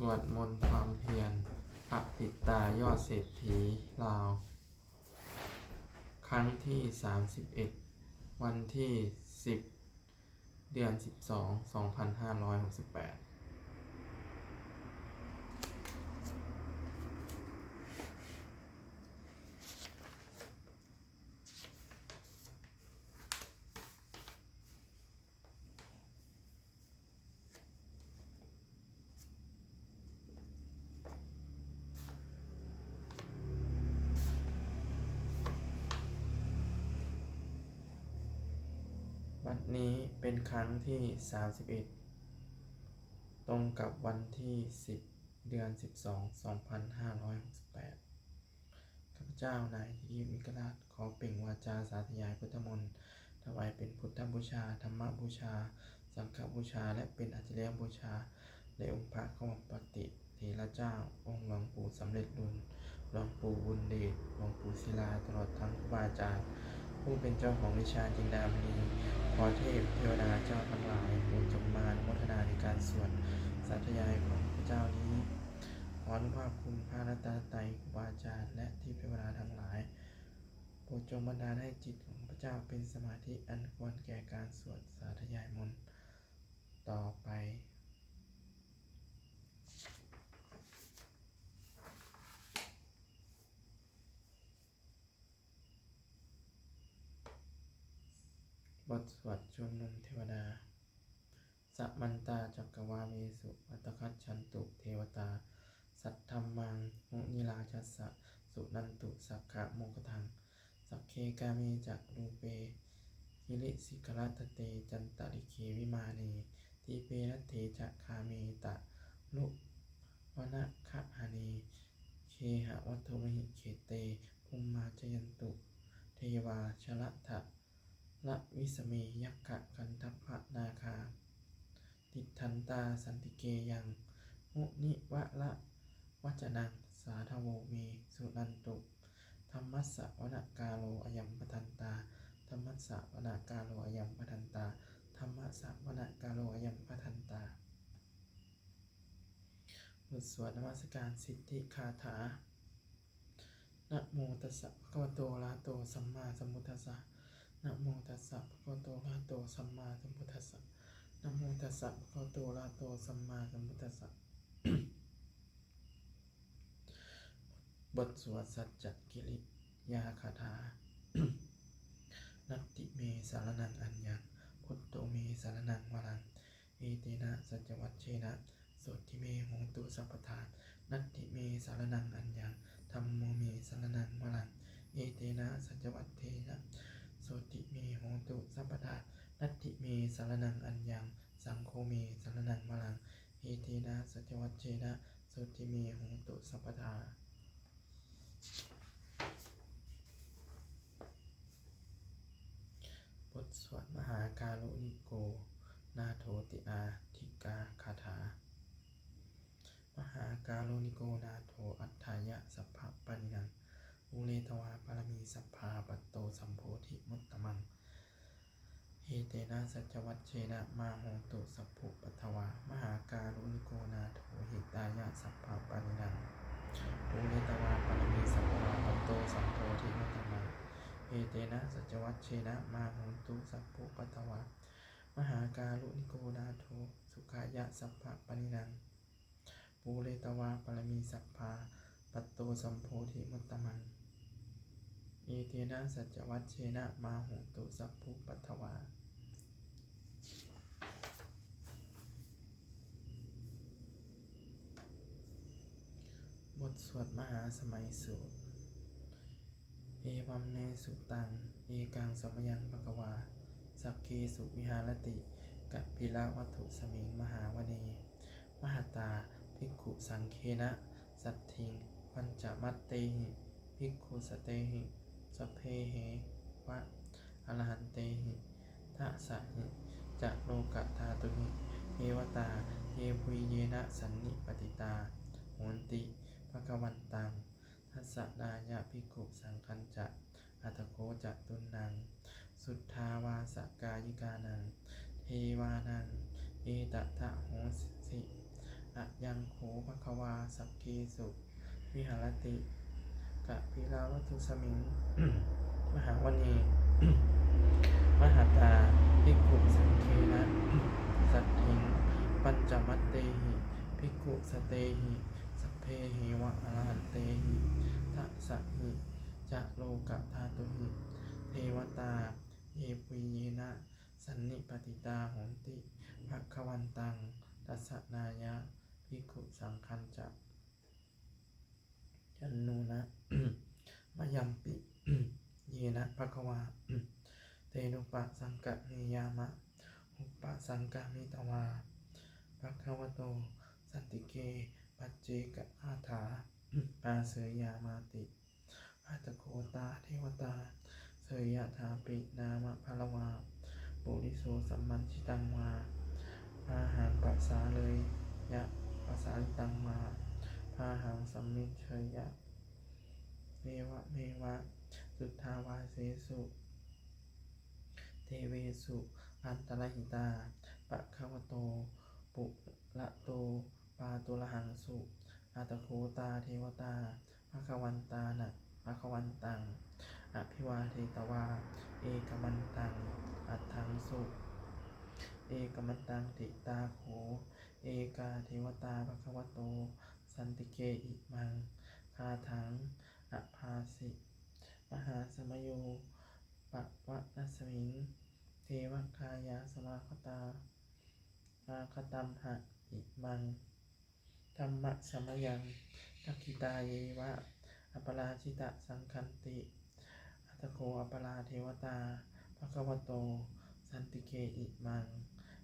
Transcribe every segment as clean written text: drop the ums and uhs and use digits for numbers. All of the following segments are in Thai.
วดมนต์ความเพียรพระปิตายอดเศรษฐีลาว ครั้งที่31วันที่10 เดือน 12 2568วันนี้เป็นครั้งที่31ตรงกับวันที่10 เดือน 12 2568ข้าพเจ้านายธีรมิกราชขอเปล่งวาจาสาธยายพุทธมนต์ถวายเป็นพุทธบูชาธรรมบูชาสังฆบูชาและเป็นอาจารย์บูชาในองค์พระขมปฏิเถระเจ้าองค์หลวงปู่สำเร็จรุ่นหลวงปู่บุญเดชหลวงปู่ศิลาตลอดทั้งครูบาอาจารย์ผู้เป็นเจ้าของวิชาจินดามณีขอเทพเทวดาเจ้าทั้งหลายโปรดจงมาอนุโมทนาในการสวดสาธยายของพระเจ้านี้ขออนุภาพคุณพระรัตนตรัยครูบาอาจารย์และเทพเทวดาทั้งหลายโปรดจงบันดาลให้จิตของพระเจ้าเป็นสมาธิอันควรแก่การสวดสาธยายมนต์ต่อไปบทสวดชุมนุมเทวดาสัมมันตาจักกวาเวสุอัตถคัจฉันตุเทวตาสัทธัมมังมุนิราชัสสะสุนันตุสักขะโมคทังสักเคกาเมจักรูเปหิริสิกรัตเตจันตริเควิมาเนทีเปรัตเถจะคาเมตะลุวนะคะหะเนเคหะวัตถุมหิเขเตภูมิมาจยันตุเทวาชละทะละวิสเมยักขะกันทัพพะนาคาติทันตาสันติเกยังมุนิวะละวัจนังสาธโวเมสุนันตุธรรมัสสะวนกาโลอยัมปทันตาธรรมัสสะวนกาโลอยัมปทันตาธรรมัสสะวนกาโลอยัมปทันตาบทสวดนมัสการสิทธิคาถานะโมตัสสะภะคะวะโตอะระหะโตสัมมาสัมพุทธัสสะนะโมตัสสะภะคะวะโตอะระหะโตสัมมาสัมพุทธัสสะนะโมตัสสะภะคะวะโตอะระหะโตสัมมาสัมพุทธัสสะ บทสวดสัจจกิริยาคาถา นัตติเมสารนังอัญญังพุทโธเมสารนังวรังเอเตนะสัจวัชเชนะโสติเมโหตุสัพพทานัตติเมสารนังอัญญังธัมโมเมสารนังวรังเอเตนะสัจวัชเชนะโสติเมโหตุสัพพทานัตติเมสารนังอัญญังสังโฆเมสารนังวรังเอเตนะสัจวัชเชนะโสติเมโหตุสัพพทาบทสวดมหาการุณิโกนาโถติอาทิกาคาถามหาการุณิโกนาโถอัฏฐายะสัพพะปะนินังอุเรทวาปารมีสัพพาปัตโตสัมโพธิมุตตมังเฮเตนะสัจวัชเชนะมาโหตุสัพพุปัทวามหาการุณิโกนาโถหิตายะสัพพะปะนินังอุเรทวาปารมีสัพพาปัตโตสัมโพธิมุตตมังเอเตนะสัจวัชเชนะมาโหตุสัพพุปัทวามหาการุณิโกนาโถสุขายะสัพพะปะนินังปูเรตวาปรมีสัพพาปัตโตสัมโพธิมุตตมังเอเตนะสัจวัชเชนะมาโหตุสัพพุปัทวาบทสวดมหาสมัยสูตรเอวัมเนสุตังเอกังสมยังภควาสักเคสุวิหารติกัปปิละวัตถุสมิงมหาวเนมหตาภิกขุสังเคนะสัตถิงปัญจมัตเตหิภิกขุสเตหิสัพเพเหวะอรหันเตหิทัสสะหิจะโลกธาตุหิเทวตาเยปุยเยนะสันนิปติตาโหนติภควันตังทัสสะนายะภิกขุสังคัญจะอัตโคจะตุนนังสุทธาวาสกายิกานังเทวานังเอตตะโหสิ อะยังโขภควาสักเกสุวิหารติกะพิลาวัตุสมิง มหาวณี มหาตาภิกขุสังเคนะ สัตถิงปัญจมัตเตหิภิกขุสเตหิสัพเพหิวะอรหันเตหิทัสสะหิจะโลกธาตุหิเทวตาเยปุยเยนะสันนิปติตาโหนติภควันตังตัสสะนายะภิกขุสังคัญจะยันนูนะ มยัมปิ เยนะภควา เตนุปะสังกะเมยามะอุปะสังกะมิตวาภควโตสันติเกปัจเจกอาถา ปาเสยยามาติอาตโคตาเทวตาเสยยะถาปินามะพลวาปุริโสสัมมันชิตังมาพาหังปัสสาเลยยะปัสสาลิตังมาพาหังสัมมิเชยยะเมวะสุทธาวาเสสุเทเวสุอันตรหิตาปะคะวะโตปุระโตปาตุระหังสุอาตโคตาเทวตาภควันตานะภควันตังอภิวาเทตวาเอกมันตังอัตถังสุเอกมันตังติตาโขเอกาเทวตาภควโตสันติเกอิมังคาถังอภาสิมหาสมโยปะวะนัสมิงเทวคายาสมาคตาอาคตัมหะอิมังธรรมะสมยังทักขิตาเยวะอัปราชิตะสังคันติอัตโคอัปราเทวตาภควโตสันติเกอิมัง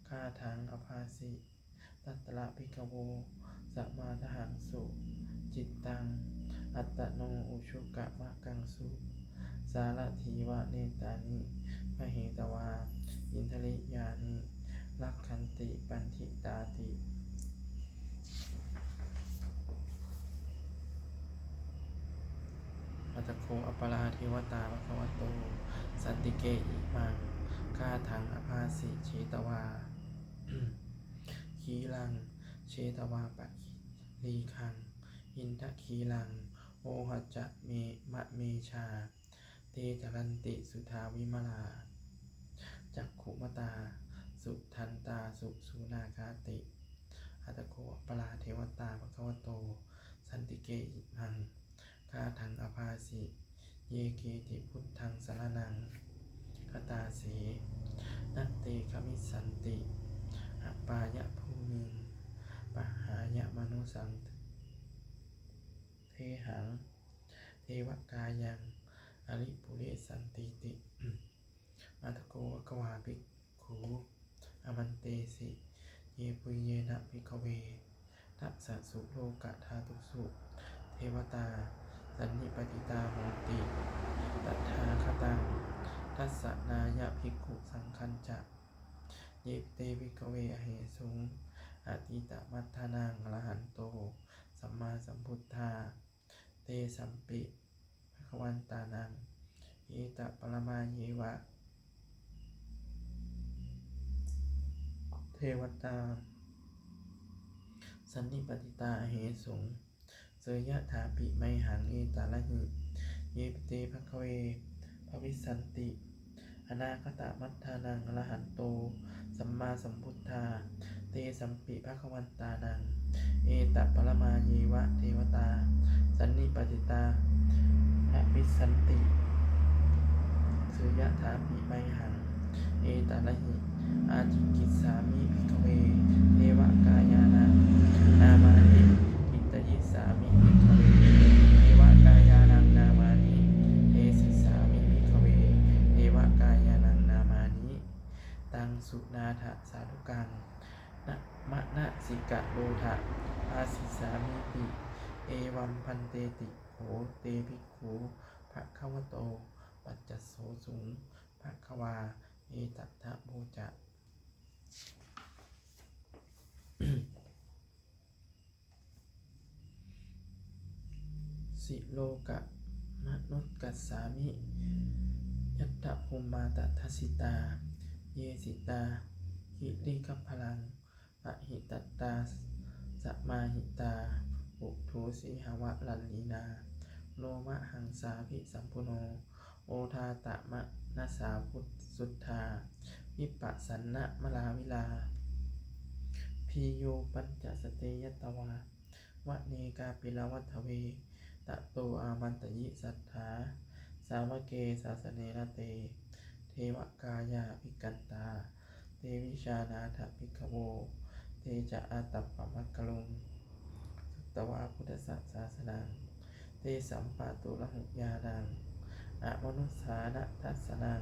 คาถังอภาสิตัตตระภิกขโวสัมมาทหังสุจิตตังอัตตโนอุชุกะมะกังสุสารถีวะเนตานิมเหตวาอินทริยานิลักขันติปันทิตาติอัตตโคอัปปราเทวตาภควโตสันติเกอิมังคาถังอภาสิเชตวา ขีลังเชตวาปะลีคังอินทะขีลังโอหัจจะเมมะเมชาเตจรันติสุทาวิมลาจักขุมตาสุทันตาสุสุนาคาติอัตตโคอัปปราเทวตาภควโตสันติเกอิมังคาถังอภาสิเยเกติพุทธังสรณังคตาเสนัตเตคมิสสันติอปายะภูมิงปะหายะมนุสังเทหังเทวกายังอริปุเรสันติติอัตตโกวะกวาภิกขุอมันเตสิเยปุยเยนะภิกขเวทัสสะสุโลกะธาตุสุเทวตาสันนิปติตาโหติตถาคตังทัสสะนายะภิกขุสังคัญจะเยเตภิกขเวอเหสุงอติตมัฏฐานังอรหันโตสัมมาสัมพุทธาเตสัมปิภควันตานังเอตปรมาเยวะเทวตาสันนิปติตาอเหสุงเสยยะถาปิไมหังเอตาละหิเยปิเตภคเวภวิสันติอนาคตมัฏฐานังอรหันโตสัมมาสัมพุทธาเตสัมปิภควันตานังเอตปรมาเยวะเทวตาสันนิปติตาภวิสันติเสยยะถาปิไมหังเอตาละหิอาจิกิสสามิภิกขเวเทวกายานังนามานิอิตยิสสามิภิกขเวเทวกายานังนามานิเทสิสามิภิกขเวเทวกายานังนามานิตังสุนาถสาธุกังนะมะนะสิกะโลทะอาสิสามิปิเอวัมพันเตติโหเตภิกขุภควโตปัจจโสสุงภควาเอตัทธะโมจะ สิโลกะมนุสกัสสามิยัตถะภูมาตทัสสิตาเยสิตาหิริกัพพลังปะหิตัตตาส มาหิตาปุถุสีหวะลัลลีนาโลมะหังสาภิสัมพุโนโอทาตะมะนัสสาพุทสุทธาวิปัสสันนะมลาวิลาพีโยปัญจสเตยตวาวะเนกาปิลวัฏเวตะโตอามันตยิสัทธาสาวเกสาสเนนะเตเทวกายาภิกันตาเตวิชานาถภิกขโวเตจะอาตัปปะมัคคลุงสุตตวาพุทธศาสนังเตสัมปะตุละหุญาณังอะมนุสสานะทัสสนัง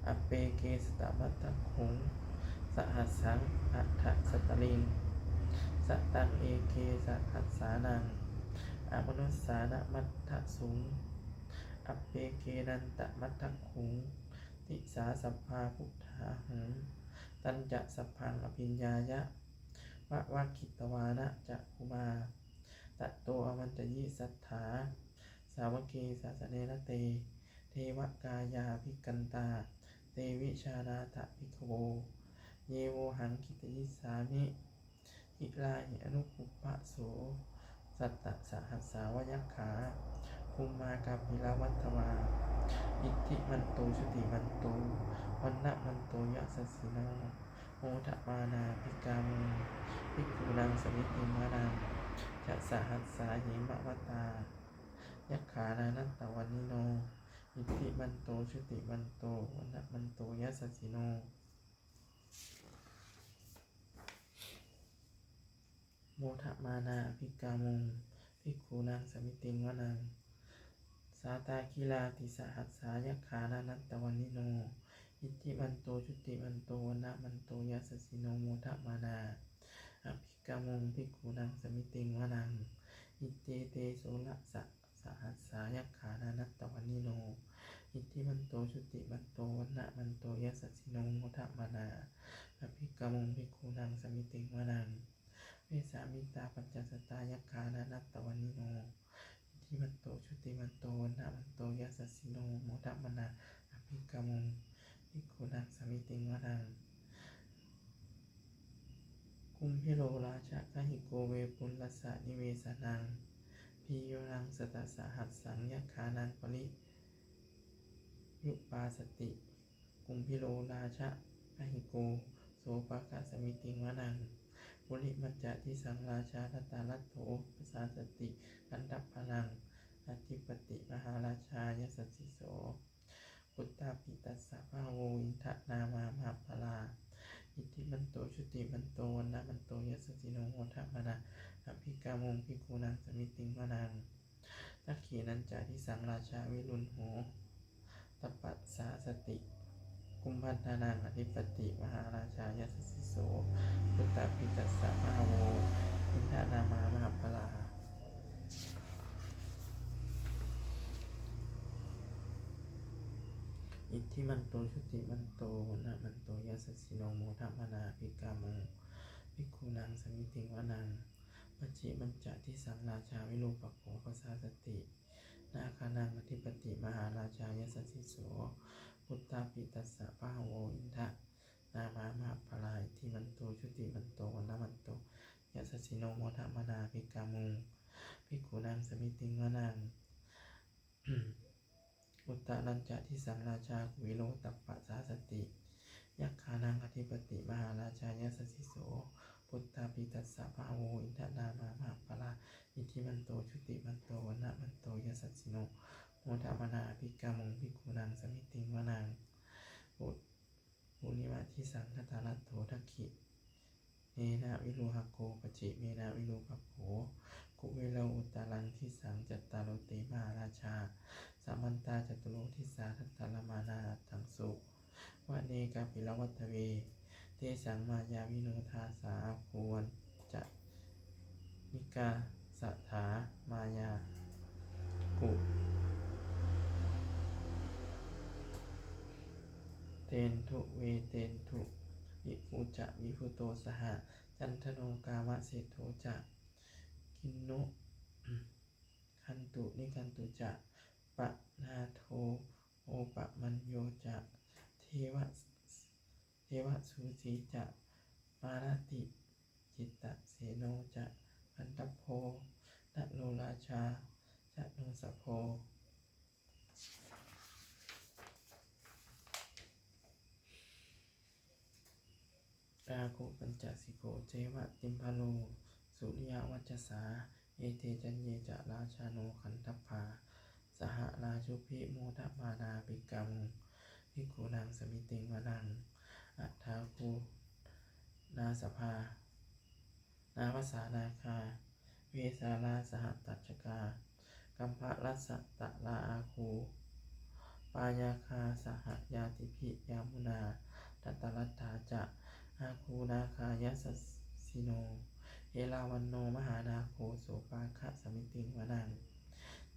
อเปเกสตมัตตคุงสหัสสังอัฏฐสตลิงสตังเอเกสหัสสานังอะมนุสสานะมัตถสุงอเปเกนันตมัตถคุงติสาสัพพาพุทธาหุงตัญจะสัพพังอภิญญายะวะวะคิตวานะจะคุมาตัตโตอมันตยิสัทธาสาวเกสาสเนนะเตเทวกายาภิกันตาเตวิชานาถภิกขโวเยโวหังคิตยิสามิกิลาหิอนุปุปปะโสสัตตะสหัสสาวยัคขาภูมากาปิลวัฏวาอิทธิมันโตชุติมันโตวันนะมันโตยะสัสสิโนโมทะมานาภิกามุภิกขุนังสมิติมานังจะสหัสสาหิมะวตายัคขานานัตตวันนิโนอิทธิมันโตชุติมันโตวันนะมันโตยะสัสสิโนโมทะมานาภิกามุภิกขุนังสมิติวนังสาตาคิลาติสหัสสายัคขานานัตตวันนิโนอิทธิมันโตชุติมันโตวันนะมันโตยะสัสสิโนโมทะมานาอภิกามุภิกขุนังสมิติวนังอิเตเตโสละสหัสสายัคขานานัตตวันนิโนอิทธิมันโตชุติมันโตวันนะมันโตยะสัสสิโนโมทะมานาอภิกามุภิกขุนังสมิติวนังเวสามิตาปัญจสตายัคขานานัตตวันนิโนอิทธิมันโตชุติมันโตวันนะมันโตยะสัสสิโนโมทะมานาอภิกามุภิกขุนังสมิติวนังกุมพิโรราชกหิโกเวปุลลัสสะนิเวสนังพีโยนังสตัสสหัสสังยัคขานังปริยุปาสติกุมพิโรราชกหิโกโสภคะสมิติวนังบุริมัจจะทิสังราชาทัตตาลัตโถปสาสติกันดับพลังอธิปติมหาราชายสัสสิโสพุทธาปิตัสสะภาโวอินทะนามามหาพลาอิทธิมันโตชุติมันโตวันนะมันโตยะสัสสิโนโมทะมานาอภิกามุภิกขุนังสมิติวนังทักขีนันจาทิสังราชาวิรุณโหตปัสสาสติกุมพันธานังอธิปติมหาราชายสัสสิโสพุทธาปิตัสสะภาโวอินทะนามามหาพลาอิทธิมันโตชุติมันโตวันนะมันโตยะสัสสิโนโมทะมานาภิกามุภิกขุนังสมิติวนังปัจฉิมัญจะทิสังราชาวิรูปักโขปสาสตินาคานังอธิปติมหาราชายสัสสิโสพุทธาปิตัสสะภาโวอินทะนามามหาพลาอิทธิมันโตชุติมันโตวันนะมันโตยะสัสสิโนโมทะมานาภิกามุภิกขุนังสมิติวนังอุตตรัญจะทิสังราชาวิโรตัปปะสาสติยัคขานังอธิปติมหาราชายสัสสิโสพุทธาปิตัสสะภาโวอินทะนามามหาพลาอิทธิมันโตชุติมันโตวันนะมันโตยะสัสสิโนโมทะมานาภิกามุภิกขุนังสมิติวนังปุริมาทิสังคตาลัตโถทักขิเมนะวิโรหโกปจิเมนะวิโรภโขกุเวโลอุตตรังทิสังจัตตารโตมหาราชาสัมมันตาจตุโลทิสาทัตตารมานาทังสุวะเนกาปิลวัฏเวเตสังมายาวิโนทาสาภวนจะนิกาสถามายากุเตนทุเวเตนทุวิภูจะวิภูโตสหจันทโนกามะเศโธจะกินนุคันตุนิคันตุจะปะนาโทโอปะมัญโยจะเทวะสูสีจะปารติจิตตะเสโนจะ าจะนุสโพอาคุปัญจสิโกเจวะติมพโลสุริยวัจจสาเอเตจันเยจะราชาโนขันทัพพาสหราชุพิโมทมานาปิกามุภิกขุนางสมิติงวนังอัฏฐาคูนาสภานาภาษานาคาเวสาลาสหตัจจกากัมภะรัสสะตะลาอาคูปายาคาสหยาติภิยามุนาตัตตรัตถาจะอาคูนาคายสสิโนเอลาวันโนมหานาโคโสปาคะสมิติงวนัง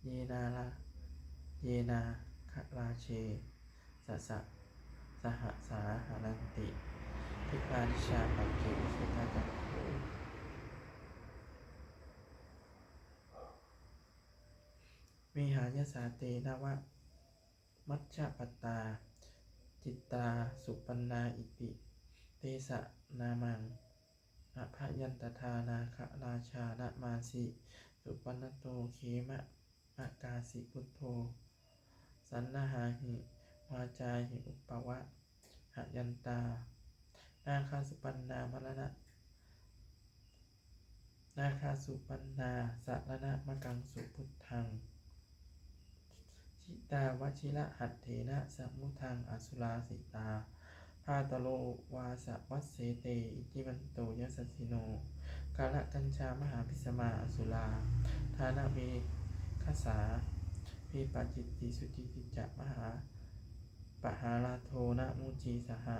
เยนาคะราเชสะสหสาหารันติทิพานิชาปัจเจวิสุทธาจักโขวิหายสาเตนะวะมัชฌะปัตตาจิตตาสุปันนาอิติเตสะนามังอภยันตทานาคะราชานะมาสิสุปันนโตเขมะอากาสิพุทโธสันนาหาหิวาจาหิอุปปวะหยันตานาคาสุปันนามรณะนาคาสุปันนาสารณะมะกังสุพุทธังชิตาวชิระหัตเถนะสัมมุทังอสุราสิตาพาตโลวาสวัสเสเตอิจิมันโตยสัสสิโนกาลกัญชามหาพิสมาอสุราทานะเมฆสาภิปัจจิติสุจิติจะมหาปหาลาโทนะมุจีสหะ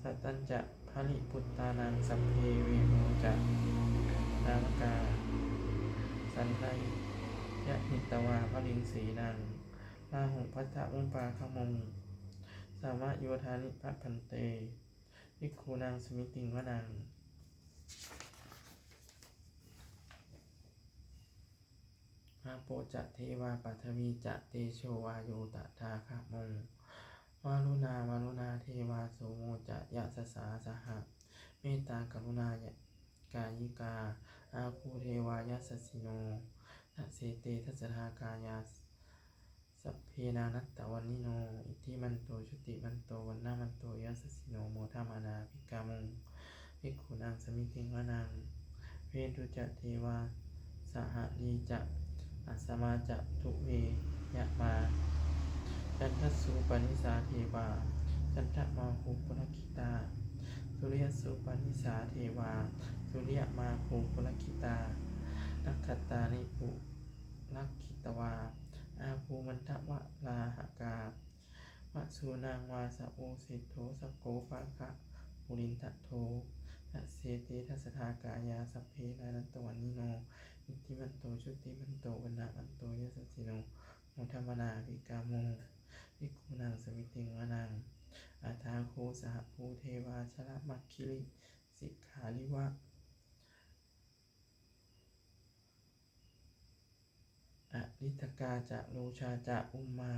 สัตตัญจะภริปุตตานังสัพเพเวโมจะนามกาสันไนยะหิตวาภริงสีนังลาหุพัทธะอุปาขมงสามะโยธานิพัพันเตภิกขุนางสมิติงวนังอาโปจะเทวาปัทวีจะเตโชวาโยตถาคมงวารุณาเทวาโสโมจะยะสสาสหะเมตตากรุณายกายิกาอาคูเทวายะสสิโนนะเสเตทัสสทากายาสัพเพนานัตตวันนิโนอิทิมันโตชุติมันโตวันนามันโตยะสสิโนโมทมานาภิกามงภิกขุนางสมิติงวนังเวทุจะเทวาสหดีจะอัสสมาจะทุเวยะมาจันทสุปนิสาเทวาจันทมาภูปุรคิตาสุริยสุปนิสาเทวาสุริยมาภูปุรคิตานักขตานิปุลักขิตวาอาภูมันทวะลาหกาวสุนางวาสะโอสิโธสโกปะคะปุรินทะโทนะเสเตทัสสทากายาสัพเพนานันตวันนิโนอิทิมันโตชุติมันโตวันนะมันโตยสัสสิโนโมทมนาภิกามงภิกขุนางสมิติงวนังอาทาโคสหภูเทวาชละมัคคิริสิกขาลิวะอริตกาจะโลชาจะอุมมา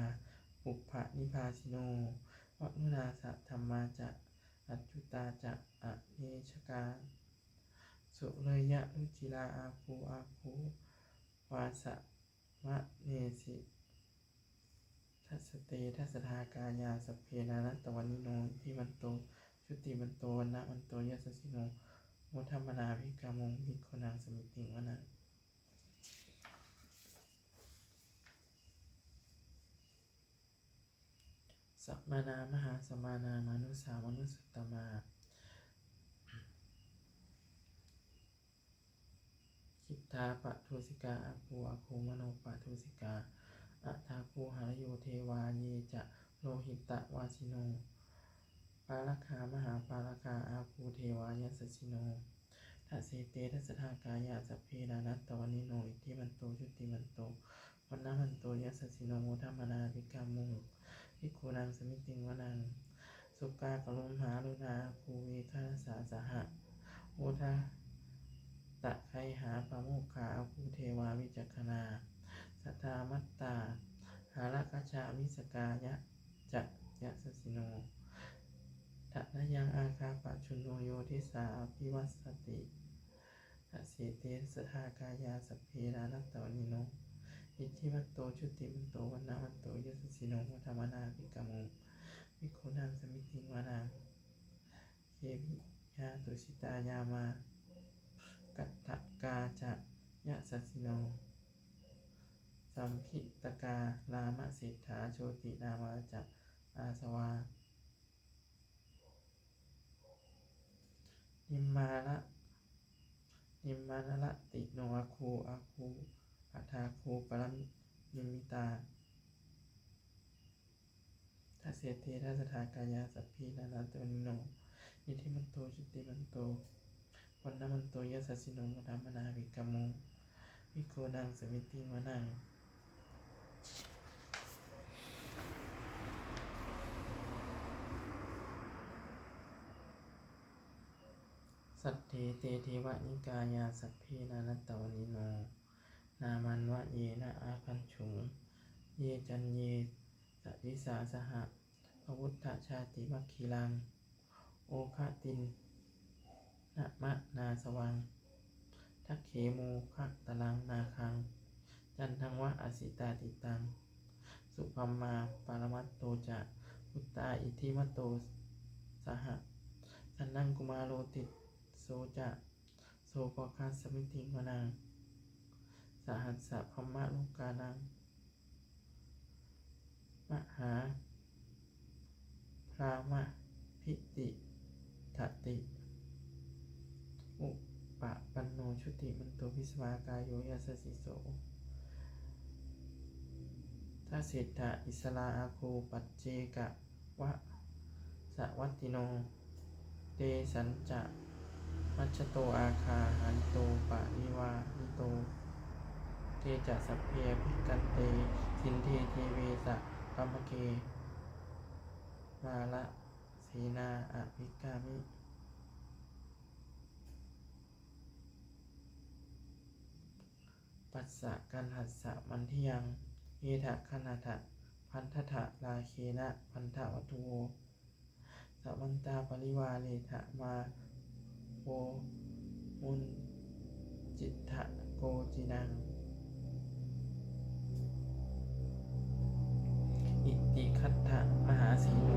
ปุพพะนิพาสิโนวนุนาสะธรรมาจะอัจจุตาจะอเนชกาสุเลยยะรุจิลาอาคูวาสะมะเนสิทัสสเตทัสสทากายาสัพเพนานัตตวันนิโนทิมันโตชุติมันโตวันนะมันโตยสัสสิโนโมทัมมนาภิกามงภิกขุนางสมิติงวนังสัมมานามหาสมานามานุสามนุสุตตมาคิทาปะทุสิกาอาภูอาโคมโนปะทุสิกาอัฏฐาคูหารโยเทวาเยจะโลหิตะวาสิโนปาลคามหาปาลคาอาภูเทวายสสิโนทัสเสเตทัสสทากายาสัพเพนานัตตวันนิโนอิทิมันโตชุติมันโตวันนะมันโตยสัสสิโนโมทัมมนาภิกามงภิกขุนางสมิติงวนังสุกากลุมหารุณาภูเวคาสาสหะโอทาตะไคหาปะโมคคาอาภูเทวาวิจักขณาสัทธามัตตาหาลกัจฉามิสกายะจะยะสสิโนทะนยังอาคาปะชุนโนโยทิสาอภิวัสสติท เสเตสทากายาสัพเพนานัตตวนิโนอิทธิวัตโตชุติมันโตวันนาวันโตยสสิโนวัฏมนาภิกขโมภิกขุนังสมิติวานังเควิยาตุสิตายามากัตถกาจะยะสัสสิโนสัมภิตกาลามะสิทธาโชตินามะจะอาสวานิมมานะละติโนอาคูอัฏฐาคูปรัมนิมิตาทัสเสเตทัสสทากายาสัพพีนานันตวนิโนอิทธิมันโตชุติมันโตวันนามันโตยัสสสิโนวัฏมนาภิกขโมภิกขุนังสมิติวานังสัทเทเตเทวนิกายาสัพเพนานัตตวนิโนนามันวะเยนะอาคันฉุงเยจันเยสวิสาสหะพวุฒชาติมัคคิลังโอคะตินนะมะนาสวังทักเขโมคะตะลังนาคังจันทังวะอสิตาติตังสุภัมมาปารมัตโตจะพุตตาอิทธิมัตโตสหะสันนังกุมารโรติโสจะโสปคัสสมิติวนังสหัสสะพัมมะโลกานังมหาพรามะพิติทติอุปะปันโนชุติมันโตวิสวากายโยยัสสสิโสทัสสิทธะอิสลาอาโคปัจเจกะวะสวัตติโนเตสัญจะมัชฌโตอาคาหันโตปะนิวานิโตเตจะสัพเพภิกขันเตสินเทเทเวสะปัมมะเกมาละสีนาอภิกามิปัสสะกันหัสสะมันทิยังเอทะคณทะพันธะลาเคนะพันธวัตุโวสัมมันตาปริวาเลทะมาโวมุนจิตถะโกจินังอิติคัตถะมหาสีโน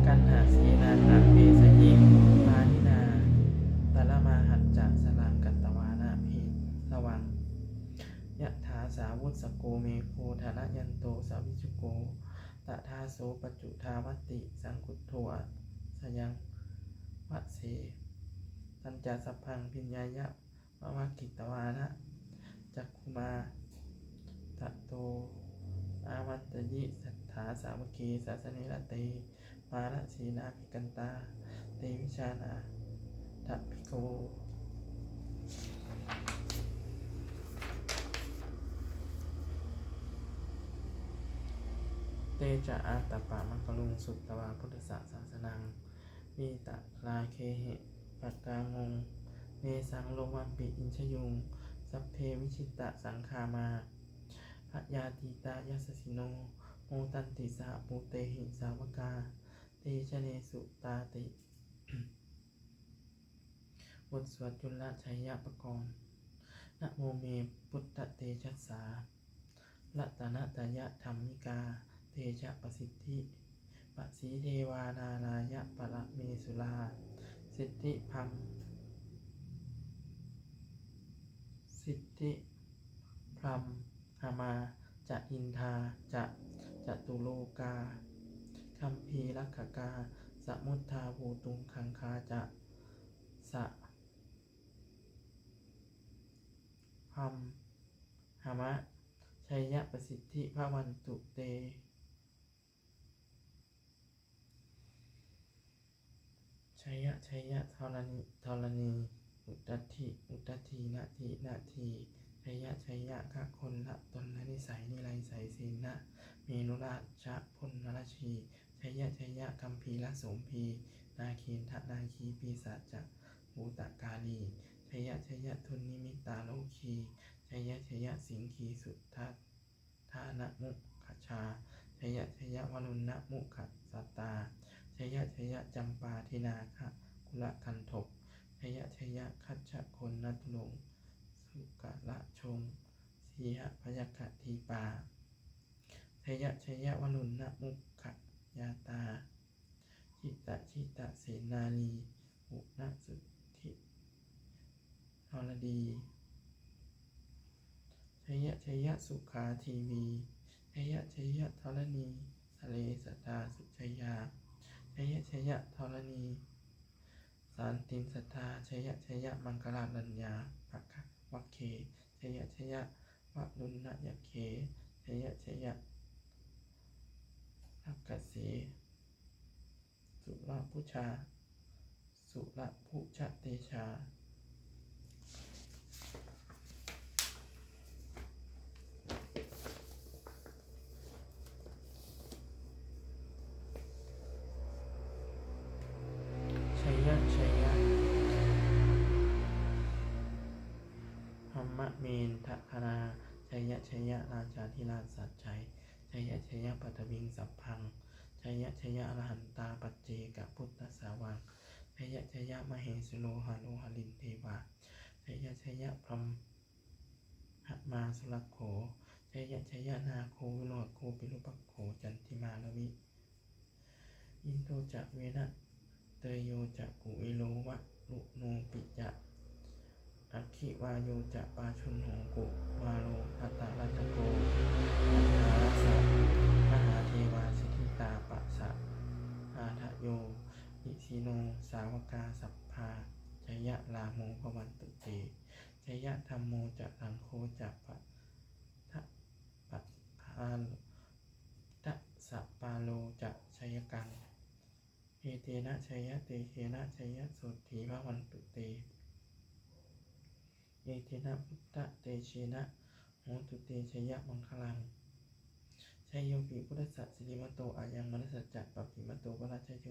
กันหาสีนาตะเปสยิงปานินาตะละมาหัจจะสลังกัตตวานาเพสวังยะถาสาวุสโกเมโคธนะยันโตสาวิจุโกตถาโสปัจจุทาวติสังคุตโทอะสยังวะเสตัญจสัพพังพิญญายะมะวะกิตวานะจักขุมาตะโตอามันตยิสัทธาสาวกีศาสนิรเตมานะสีนาภิกันตาเตวิชานาทัพพิโกเตจะอาตปะมัคคลุงสุตตวาพุทธศาสนังมีตะลาเคหิปัตตางงเนสังโลมัมปิอินชยุงสัพเพวิชิตะสังคามาพยาติตายัสสิโนโมตันติสหภูเตหิสาวกาเตชะเนสุตาติบทสวดจุลชัยยะปกรณ์นะโมเมพุทธเตชัสสารัตนะตยะธรรมิกาเตชะประสิทธิปสีเทวานารายะปะระเมสุลาสิทธิพัมสิทธิพรหมหามาจะอินทาจะจตุโลกาคัมภีรักขกาสมุทธาภูตุงคังคาจะสะพัมหามะชัยยะประสิทธิภวันตุเตชัยยะธรณีอุตทีนาทีชัยยะคะคนละตนละนิสัยนิไรใสศีลนะเมนุราชะพลนรชีชัยยะกัมพีละโสมพีนาคีนทนาคีปีศาจจะภูตกาลีชัยยะทุนนิมิตาโลคีชัยยะสิงคีสุทัศทานะมุขชาชัยยะวรุณนะมุขสัตตาชัยยะจำปาทินาคะกุลคันทกชั ชยะชยะคัจฉะคนนัตุลงสุกะละชงสีหพยัคฆทีปาชยะชยะวรุณนะมุขะยาตาชิตะเสนาลีอุณสุทธินรดีชยะชยะสุขาทีวีชยะชยะธรณีสเลสตาสุชยาชยะชยะธรณีสานตินสตาชยะชยะมังคลาลัญญาภควัคเคชยะชยะวะรุณนะยะเคชยะชยะทักกะเสสุรพุชาสุรพุชเตชาชัยยะชัยยะธรรมเมนทคนาชัยยะชัยยะราชาธิราชสัจชัยชัยยะชัยยะปัทวิงสัพพังชัยยะชัยยะอรหันตาปัจเจกพุทธสาวังชัยยะชัยยะมเหสโลหาโลหลินเทวาชัยยะชัยยะพรหมมาสุรโขชัยยะชัยยะนาโควิโรจโคปิรุปักโขจันติมาลวิอินโทจะเวนะเตโยจะกุวิโลวะลุโนปิจะอัคคิวาโยจะปาชุนโหกุวาโลทัตตารัตโกอัฏฐารัสสะมหาเทวาสิทธิตาปะสะอาทะโยอิสิโนสาวกาสัพพาชยะลาโมภวันตุเตชยะธัมโมจะสังโฆจะปะทะปะพาโลตะสัปปาโลจะชยกังเอเตนะชัยยะเตเชนะชัยยะโสถีภวันตุเตเอเตนะพุทธเตเชนะโหตุเตชัยยะมังคลังชัยโยปิพุทธสัสสิริมโตอายังมนัสสจักปปิมโตวราชโย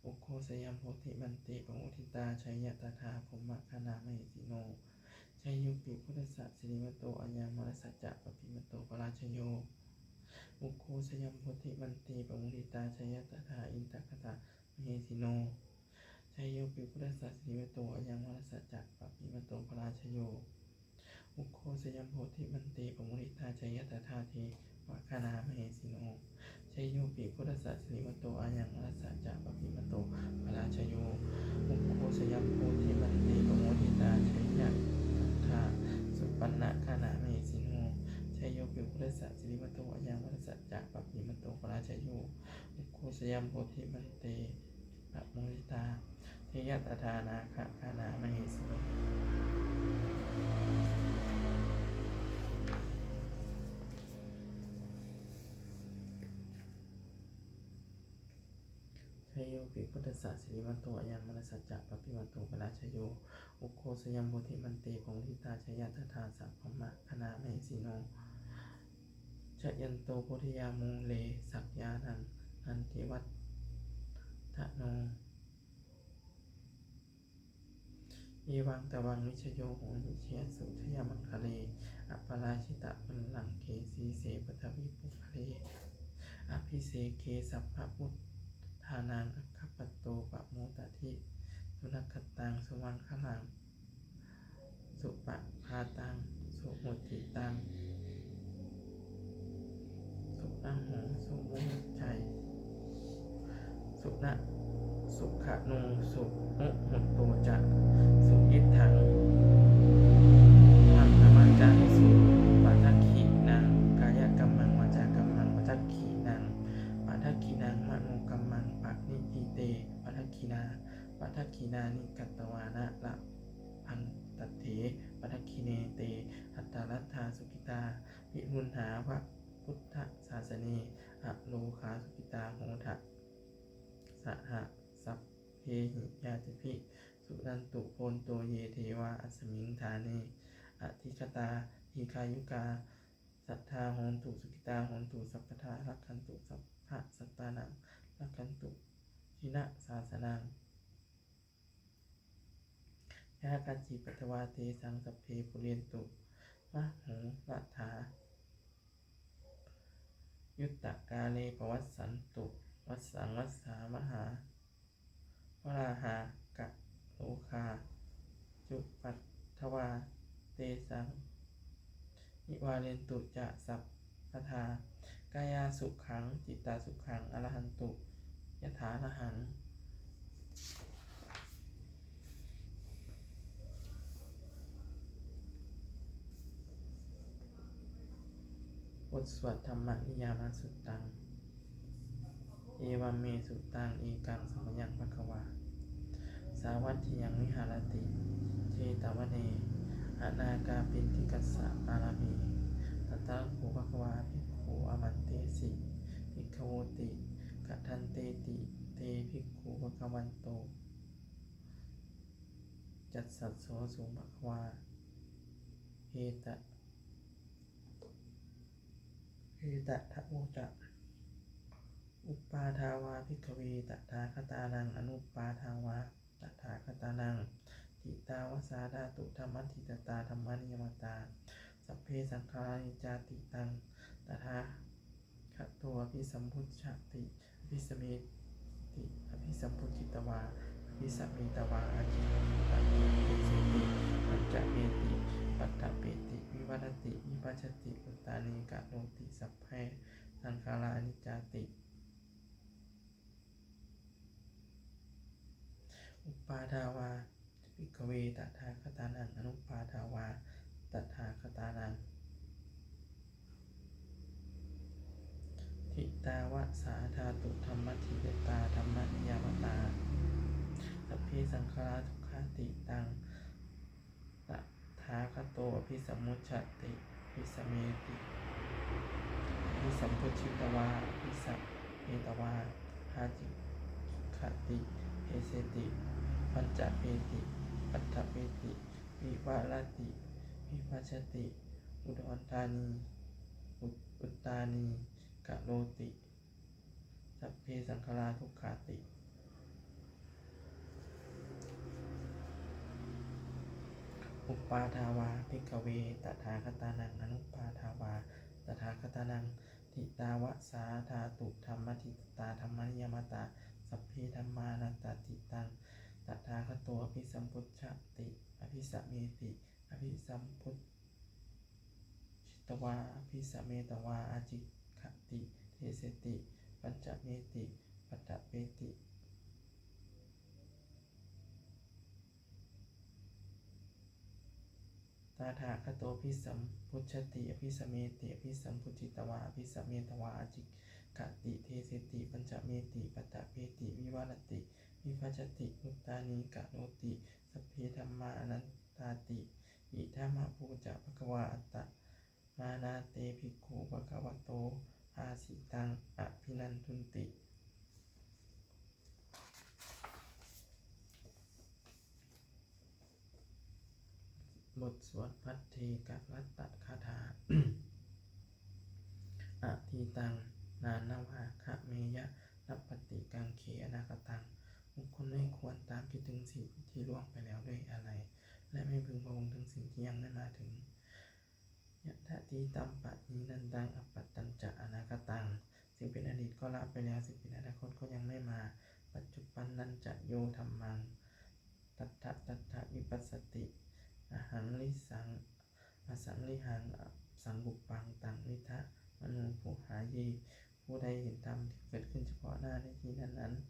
อุโคสยามโพธิมันติปมุทิตาชัยยะตถาภมะคณามหิสิโนชัยโยปิพุทธสัสสิริมโตอายังมนัสสจักปปิมโตวราชโยอุโคสยามโพธิมันติปมุทิตาชัยยะตถาอินทคตามหิสิโนชัยโยปิพุทธสัสสิริมโตอายังมนัสสจักปปิมโตวราชโยอุโคสยามโพธิมันติปมุทิตาชัยยะตถาเทวะคณามหิสิโนชัยโยปิพุทธสัสสิริมโตอายังมนัสสจักปปิมโตวราชโยอุโคสยามโพธิมันติปมุทิตาชัยยะตถาสุปันนะคณามหิสิโนชัยโยปิพุทธสัสสิริมโตอายังมนัสสจักปปิมโตวราชโยอุโคสยามโพธิมันติปมุทิตาชัยยะตถานาคคณามหิสิโนชัยโยปิพุทธสัสสิริมโตอายังมนัสสจักปปิมโตวราชโยอุโคสยามโพธิมันติปมุทิตาชัยยะตถาสัพพมะคณามหิสิโนชยันโตโพธิยามุเลสักยานังนันทิวัฒโนเอวังตวังวิชโยโหหิเชสุชยมังคะเลอปราชิตะปัลลังเกสีเสปทวิปุคะเลอภิเสเกสัพพะพุทธานังอัคคปโตปะโมตทิสุนัคตังสุวังคลังสุปะพาตังสุมุติตังสุนังโหสุมุชัยสุนะสุขะนุสุมุหุตโตจะสุอิทธังธัมมะจังสุปัทขินังกายกัมมังวาจากัมมังปัทขินังปัทขินังมโนกัมมังปักนิอิเตปัทขินานิกัตตวานะละพันตเถปัทขิเนเตอัตตรัตถาสุขิตาวิมุนหาวะพุทธศาสเนอโลคาสุขิตาโหทะสหสัพเพหิยาติภิสุนันตุโพนโตเยเทวาอัสมิงฐาเนอธิคตาทีคายุกาสัทธาโหนตุสุขิตาโหนตุสัพพทารักขันตุสัพพะสัตตานังรักขันตุชินะศาสนังยะกัจจิปัตตวาเตสังสัพเพปุเรนตุมะโหระถายุตตะกาเลปวัสสันตุวัสสังวัสสามหาวราหากะโห โอคาจุปัตถวาเตสังนิวาเรนตุจะสัพพทากายาสุขังจิตตาสุขังอรหันตุยถาระหังบทสวดธรรมนิยามสุตตังเอวัมเมสุตตังเอกังสัมยังภควาสาวัตถิยังวิหารติเชตวเนอนาคาปินทิกัสสะปารามีตถาโขภควาภิกขุอมันเตสิภิกขโวติกัทันเตติเตภิกขุภควันโตจัตสัตโสสุภควาเฮตทะโมจะอุปปาทาวาภิกขเวตถาคตานังอนุปปาทาวาตถาคตานังทิตาวสาดาตุธรรมทิตตาธรรมนิยมตาสัพเพสังขาริจาติตังตถาคตโตอภิสัมพุชฌติอภิสเมติอภิสัมพุจิตวาอภิสัมมิตวาอาจิตันติเตเสติปัญจเมติปัตตเปติวิวัตติวิปัชชติอุตตานิกะโนติสัพเพสังขารานิจจาติอุปปาทาวาภิกขเวตถาคตานังอนุปปาทาวาตถาคตานังทิตาวสาธาตุธรรมทิเตตาธรรมนิยามตาสัพเพสังขาราทุกขาติตังตถาคตโตอภิสัมมุชฌติอภิสเมติอภิสัมพุชิตวาอภิสัพเพตวาหาจิขติเอเสติปัญจเปติปัตถเปติวิวารติวิภัชชติอุดรธานีอุตตานีกะโลติสัพเพสังขาราทุกขาติอุปปาทาวาภิกขเวตถาคตานังอนุปปาทาวาตถาคตานังทิตาวสาธาตุธรรมทิตตาธรรมนิยมตาสัพเพธัมมานัตติตังตถาคตโตอภิสัมพุชฌติอภิสัมเมติอภิสัมพุชิตวาอภิสัมเมตวาอาจิขติเทเสติปัญจเมติปัตตเปติตถาคตโตอภิสัมพุชฌติอภิสัมเมติอภิสัมพุจิตวาอภิสัมเมตวาอาจิขติเทเสติปัญจเมติปัตตเปติวิวารติวิภัชชติอุตตานีกะโนติสัพเพธัมมาอนันตาติอิทัมมะภูจะภควาอัตตมานาเตภิกขุภควโตอาสิตังอภินันทุนติบทสวดพัทเทกรัตตคาถา อทีตังนานาวาคะเมยะนัปปติกังเขอนาคตังบุคคลไม่ควรตามคิดถึงสิ่งที่ล่วงไปแล้วด้วยอะไรและไม่พึงพะวงถึงสิ่งที่ยังไม่มาถึงยะทะติตัมปะนินันตังอปปัตตัญจะอนาคตังสิ่งเป็นอดีตก็ละไปแล้วสิ่งเป็นอนาคตก็ยังไม่มาปัจจุบันนันจะโยธัมมังตัทธะวิปัสสติอหังลิสังอสังลิหังสังบุปปังตังนิทะมโนภูหายีผู้ใดเห็นธรรมที่เกิดขึ้นเฉพาะหน้าในที่นั้นๆ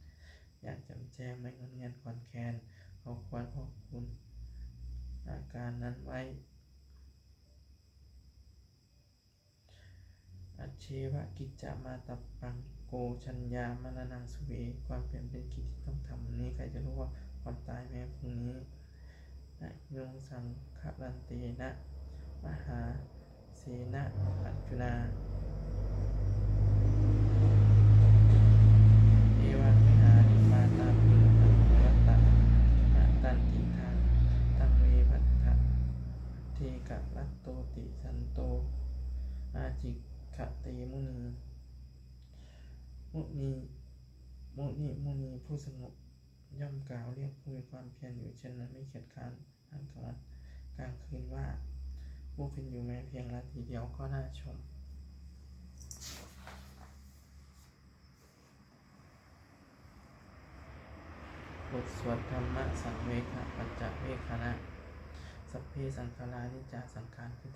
อย่างแจ่มแจ้งไม่งอนเงียนคลอนแคลนเขาควรขอบคุณอาการนั้นไว้อัจเชวะกิจจามาตัปปังโกชัญญามรณังสุเวความเปลี่ยนเป็นกิจที่ต้องทำวันนี้ใครจะรู้ว่าความตายแม้พรุ่งนี้นะโยงสังขลันเตนะมหาเสนะอัจจุนาเอวังวิหาริมาตาปิงตังวัตตะตันติทางตังเวพัทธะเทกะรัตโตติสันโตอาจิขเตมุนีผู้สงบย่อมกล่าวเรียกผู้มีความเพียรอยู่เช่นนั้นไม่เกียจคร้านกลางวันกลางคืนว่าผู้เป็นอยู่แม้เพียงนาทีเดียวก็น่าชม บทสวดธรรมะสังเวคปัจจเวคขณะสัพเพสังขารานิจจสังขารคือ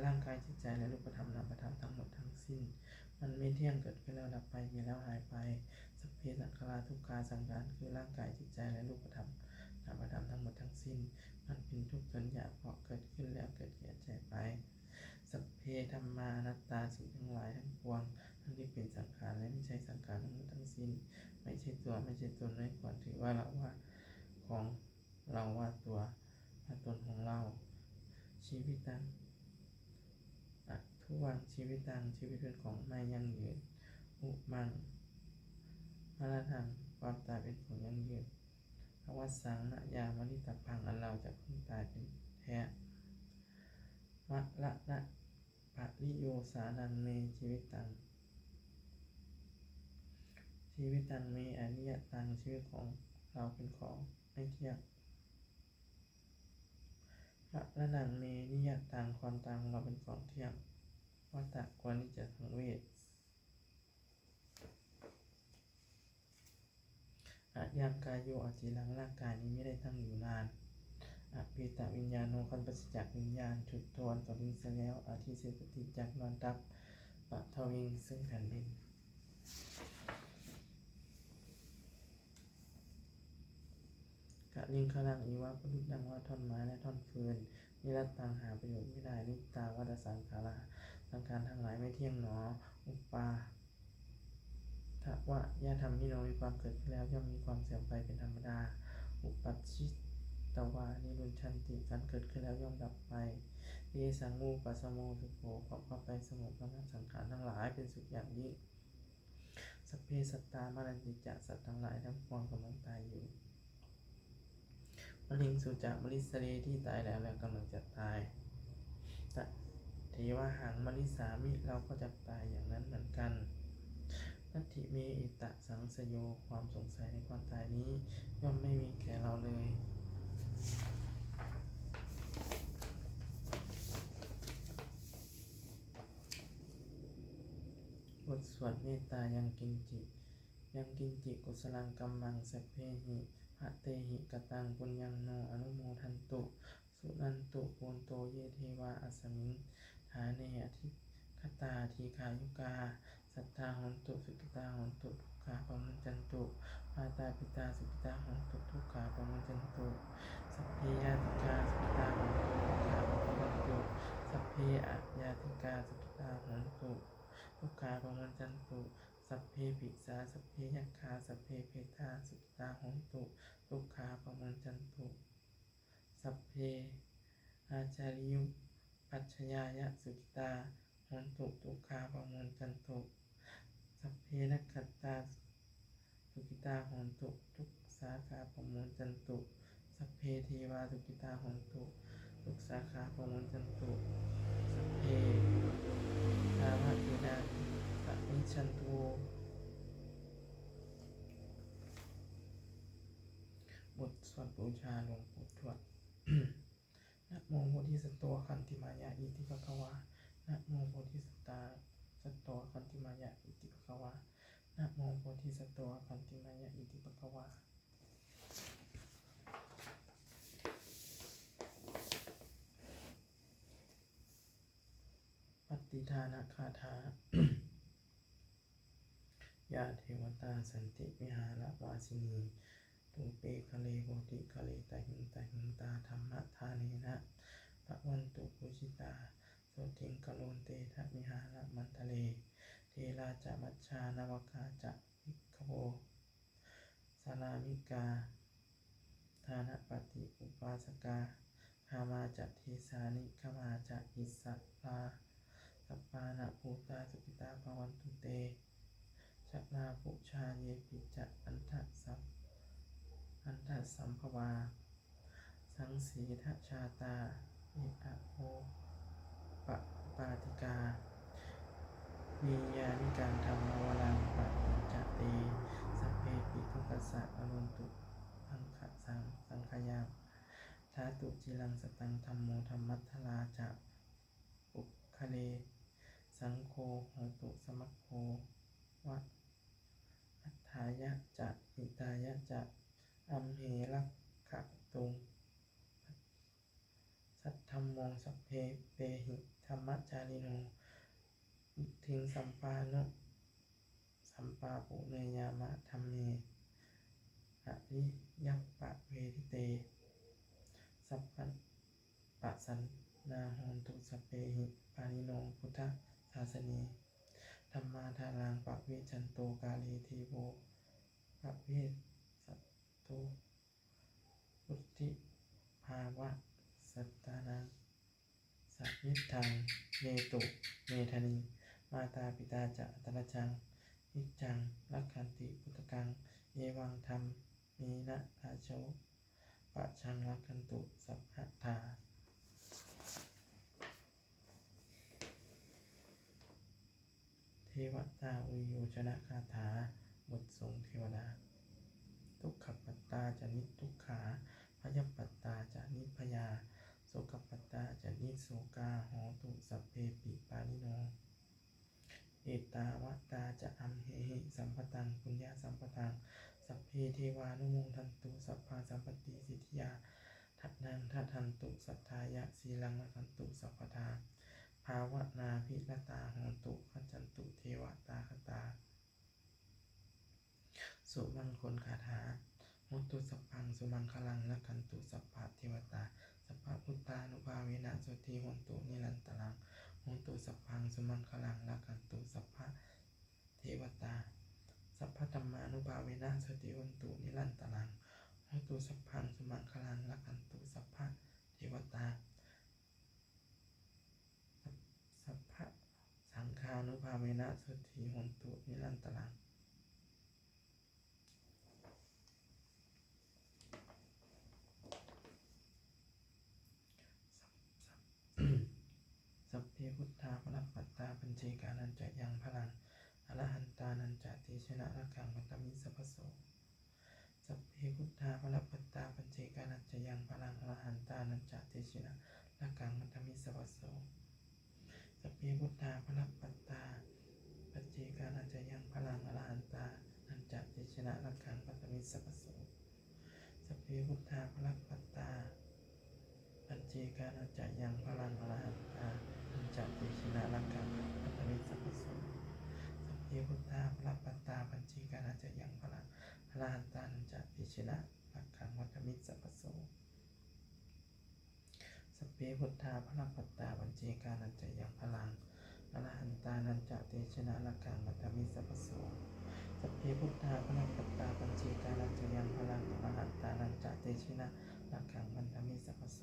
ร่างกายจิตใจและรูปธรรมนามธรรมทั้งหมดทั้งสิ้นมันไม่เที่ยงเกิดขึ้นแล้วดับไปมีแล้วหายไปสัพเพสังขาราทุกขาสังขารคือร่างกายจิตใจและรูปธรรมนามธรรมทั้งหมดทั้งสิ้นมันเป็นทุกข์จนหยาบเพราะเกิดขึ้นแล้วเกิดแก่เจ็บไปสัพเพธัมมานัตตาสิ่งทั้งหลายทั้งปวงทั้งที่เป็นสังขารและไม่ใช่สังขารทั้งหมดทั้งสิ้นไม่ใช่ตัวไม่ใช่ตนไม่ควรถือว่าเราว่าของเราว่าตัวว่าตนของเราชีวิตตังทุกวันชีวิตตังชีวิตเป็นของไม่ยั่งยืนอุมังมรณะความตายเป็นของยั่งยืนภวสังนะยามนิตพังอันเราจะพึ่งตายเป็นแท้มะละนะปะริโยสานังเมชีวิตตังเมอนิยตังชีวิตของเราเป็นของไม่เที่ยงมะละนังเมนิยตังความตายของเราเป็นของเที่ยงวัฏฏะควรที่จะสังเวชอายังกายโยอจิรังร่างกายนี้ไม่ได้ตั้งอยู่นานอภิตวิญญาณโนคันปสิจักวิญญาณฉุดทวนต่อดินเสียแล้วอาทิเสปฏิจักนอนดับปะทวิงซึ่งแผ่นดินกะลิงคลังอีวะพุทธังว่าท่อนไม้และท่อนฟืนนิรัตตังหาประโยชน์ไม่ได้นิตาวัฏสังขาราสังขารทั้งหลายไม่เที่ยงหนออุปาทวะญาธรรมนิโนมีความเกิดขึ้นแล้วย่อมมีความเสื่อมไปเป็นธรรมดาอุปัชชิตวานิรุชันติการเกิดขึ้นแล้วย่อมดับไปเยสังมูปัสสโมสุโขความเข้าไปสงบระงับสังขารทั้งหลายเป็นสุขอย่างยิ่งสัพเพสัตตามรันติจะสัตว์ทั้งหลายทั้งปวงกำลังตายอยู่มลิงสุจามลิสเรที่ตายแล้วและกำลังจะตายตะเทวะหังมลิสามิเราก็จะตายอย่างนั้นเหมือนกันนัตถิเมอิตะสังสโยความสงสัยในความตายนี้ย่อมไม่มีแก่เราเลยบทสวดเมตตายังกินจิกุศลังกัมมังสัพเพหิภะเตหิกตังปุญญังโนอนุโมทันตุสุนันตุโกนโตเยเทวาอัสมิงฐาเนอธิคตาทีขายุกาสัทธาหนตุสุกิตาหนตุทุกขาปมุญจันตุมาตาปิตาสุกิตาหนตุทุกขาปมุญจันตุสัพเพยาติกาสุกิตาหนตุทุกขาปมุญจันตุสัพเพอะยาติกาสุกิตาหนตุทุกขาปมุญจันตุสัพเพปิสาสัพเพยัคฆาสัพเพเพทาสุกิตาหนตุทุกขาปมุญจันตุสัพเพอาจาริยุปัจฉยายะสุกิตาหนตุทุกขาปมุญจันตุสัพเพนักขัตตาสุกิตาหนตุทุกสาขาปมุญจันตุสัพเพเทวาสุกิตาหนตุทุกสาขาปมุญจันตุสัพเพธามะเทนาปะนิชันตุบทสวดบูชาหลวงปู่ทวด นะโมโพธิสัตว์คันติมายะอิติภควานะโมโพธิสัตว์คันติมายะอิติภควานะโมโพธิสัตว์คันติมายะอิติภควาปฏิทานะคาถา ยาเทวตาสันติวิหารวาสินีตุเปคะเลโหติคะเลตะหิงตาธรรมะทาเนนะภะวันตุปุชิตาโสติงกะโลนเตทะมิหารมันทะเลเทราจะมัชชานวกาจะวิคโวสารามิกาทานปฏิอุปาสกาคามาจะเทสานิขมาจะอิสสลาสัปปานะภูตาสุกิตาภวันตุเตชักนาปุชาเยปิจะอันทะสัมภวาสังสีทชาตาเอะโอปาติกามียานิการธรรมวรังปะจะเตสัพเพปิทุกัสสะอรุณตุอังคสังขยังธาตุจิรังสตังธัมโมธัมมัทธลาจะปุคะเลสังโฆโหตุสมัคโควะอัฏฐ ายะจะหิตายะจะอัมเหรักขะตุงสัทธัมโมสัพเพเปหิธัมมจาริโนบุทิงสัมปานุสัมปาปุเนยามะธัมเมอริยัปปะเวทิเตสัพพันปะสันนาโหนตุสัพเพหิปานิโนพุทธศาสเนธัมมาทารังปะเวจันโตกาเลทีโวปะเวสัตโตพุทธิภาวะสัตตานังสัพมิทธังเมตุเมธานิมาตาปิตาจะอัตรจังนิจจังรักขันติพุทธกังเยวังธรรมเมนะราโชปะชังรักขันตุสัพพะทาเทวตาอุโยชนะคาถาบททรงเทวดาทุกขปัตตาจะนิทุกขาพยปัตตาจะนิพยาโสกปัตตาจะนิโสกาโหตุสัพเพปิปานิโนเอตาวตาจะอัมเหหิสัมปตังปุญญาสัมปตังสัพเพเทวานุโมทันตุสัพพาสัมปติสิทธิยาทัตนังทัทันตุสัทธายะสีลังทันตุสัพพทาภาวนาภิรตาโหตุขัจจันตุเทวตาคตาสุมังคลคาถาโหตุสัพพังสุมังคลังละกันตุสัพพะเทวตาสัพพะพุทธานุภาเวนะสุติโหตุนิรันตรังโหตุสัพพังสุมังคลังละกันตุสัพพะเทวตาสัพพะธัมมานุภาเวนะสุติโหตุนิรันตรังโหตุสัพพังสุมังคลังละกันตุสัพพะเทวตาสัพพะสังฆานุภาเวนะสุติโหตุนิรันตรังสัพเพพุทธาพระปัตตาปัญเจกานันจะยังพลังอรหันตานันจะเตชนะรักขังปัตตมิสัพพโสสัพเพพุทธาพระปัตตาปัญเจกานันจะยังพลังอรหันตานันจะเตชนะรักขังปัตตมิสัพพโสสัพเพพุทธาพระปัตตาปัญเจกานันจะยังพลังอรหันตานันจะเตชนะรักขังปัตตมิสัพพโสสัพเพพุทธาพระปัตตาปัญเจกานันจะยังพลังอรหันตานันจะเตชนะรักขังปัตตมิสัพพโสสัพเพพุทธาพระปัตตาปัญเจกานันจะยังพลังอรหันตานันจะเตชนะรักขังปัตตมิสัพพโสสัพเพพุทธาพระปัตตาปัญเจกานันจะยังพลังอรหันตานันจะเตชนะรักขังปัตตมิสัพพโสสัพเพพุทธาพระปัตตาปัญเจกานันจะยังพลังอรหันตานันจะเตชนะรักขังปัตตมิสัพพโส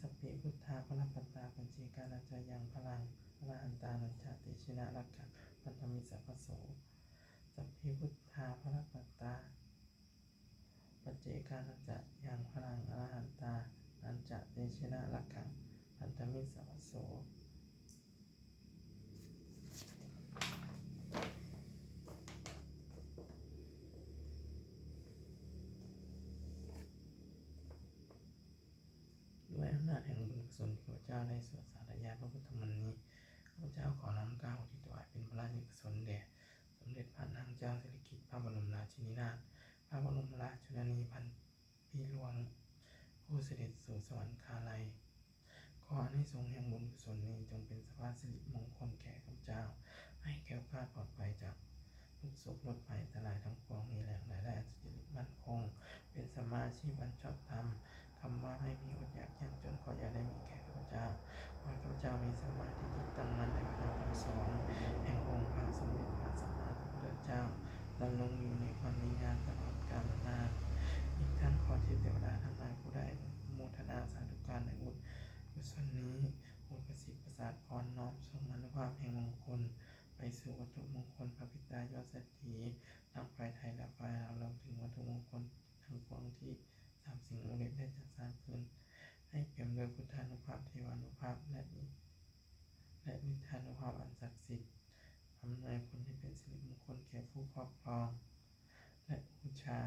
สัพเพพุทธาพระปัตตาปัญเจกานันจะยังพลังอรหันตานันจะเตชนะรักขังปัตตมิสัพพโสสัพเพพุทธาพระปัตตาปัจเจกานันจะยังพลังอรหันตานันจะเตชนะรักขังปัตตมิสัพพโสด้วยอำนาจแห่งบุญกุศลที่พระเจ้าได้สวดสาธยายพระพุทธมนต์นี้ข้าพเจ้าขอน้อมเกล้าที่ถวายเป็นพระราชกุศลแด่สมเด็จพระนางเจ้าสิริกิติ์พระบรมราชินีนาถพระบรมราชชนนีพันปีหลวงผู้เสด็จสู่สวรรคาลัยขออานิสงส์แห่งบุญกุศลนี้จงเป็นสภาพสิริมงคลแก่ข้าพเจ้าให้แคล้วคลาดปลอดภัยจากทุกโศกโรคภัยอันตรายทั้งปวงมีแหล่งรายได้อันสุจริตมั่นคงเป็นสัมมาอาชีพอันชอบธรรมคำว่าไม่มีอดอยากยากจนขออย่าได้มีแก่ข้าพเจ้าขอให้ข้าพเจ้ามีสมาธิจิตตั้งมั่นในพระธรรมคำสอนแห่งองค์พระสมเด็จพระสัมมาสัมพุทธเจ้าดำรงอยู่ในความนิยามตลอดกาลนานอีกทั้งขอเทวดาทั้งหลายผู้ใดโมทนาสาธุการในบุญกุศลนี้โปรดประสิทธิ์ประสาทพรน้อมส่งอนุภาพแห่งมงคลไปสู่วัตถุมงคลพระพิตายอดเศรษฐีทั้งฝ่ายไทยและฝ่ายลาวรวมถึงวัตถุมงคลทั้งปวงที่สามสิ่งองค์เล็กได้จัดสร้างขึ้นให้เปี่ยมด้วยพุทธานุภาพเทวานุภาพและนิทานุภาพอันศักดิ์สิทธิ์อำนวยผลให้เป็นสิริมงคลแก่ผู้ครอบครองและบูชา